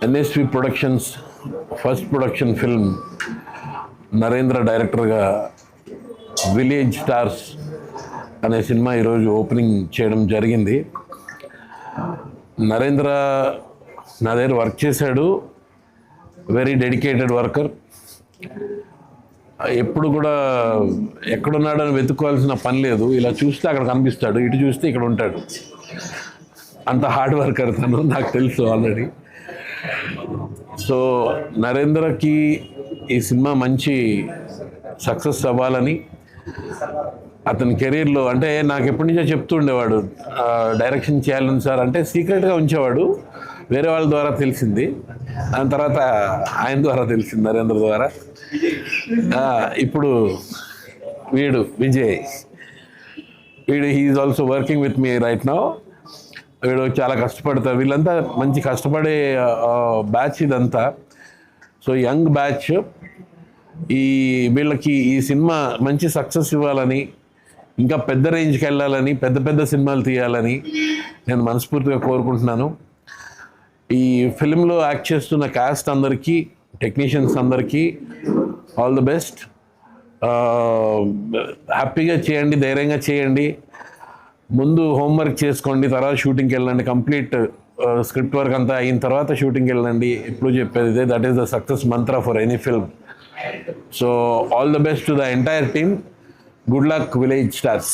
NSV productions first production film Narendra డైరెక్టర్గా village stars అనే cinema ఈరోజు ఓపెనింగ్ చేయడం జరిగింది. నరేంద్ర నా దగ్గర వర్క్ చేశాడు. Very dedicated worker. ఎప్పుడు కూడా ఎక్కడున్నాడని వెతుక్కోవాల్సిన పని లేదు. ఇలా చూస్తే అక్కడ కనిపిస్తాడు, ఇటు చూస్తే ఇక్కడ ఉంటాడు. అంత హార్డ్ వర్కర్ తను, నాకు తెలుసు ఆల్రెడీ. సో నరేంద్రకి ఈ సినిమా మంచి సక్సెస్ అవ్వాలని, అతని కెరీర్లో అంటే నాకు ఎప్పటి నుంచో చెప్తుండేవాడు డైరెక్షన్ చేయాలని సార్ అంటే, సీక్రెట్గా ఉంచేవాడు. వేరే వాళ్ళ ద్వారా తెలిసింది, దాని తర్వాత ఆయన ద్వారా తెలిసింది, నరేంద్ర ద్వారా. ఇప్పుడు వీడు Vijay, he's also working with me right now. వీడు చాలా కష్టపడతారు. వీళ్ళంతా మంచి కష్టపడే బ్యాచ్ ఇదంతా. So young batch. వీళ్ళకి ఈ సినిమా మంచి సక్సెస్ ఇవ్వాలని, ఇంకా పెద్ద రేంజ్కి వెళ్ళాలని, పెద్ద పెద్ద సినిమాలు తీయాలని నేను మనస్ఫూర్తిగా కోరుకుంటున్నాను. ఈ ఫిల్మ్లో యాక్ట్ చేస్తున్న కాస్ట్ అందరికీ, టెక్నీషియన్స్ అందరికీ ఆల్ ది బెస్ట్. హ్యాపీగా చేయండి, ధైర్యంగా చేయండి. ముందు హోంవర్క్ చేసుకోండి, తర్వాత షూటింగ్కి వెళ్ళండి. కంప్లీట్ స్క్రిప్ట్ వర్క్ అంతా అయిన తర్వాత షూటింగ్కి వెళ్ళండి. ఎప్పుడు చెప్పేది ఇదే, that is the success Mantra for any film. So all the best to the entire team. Good luck village stars.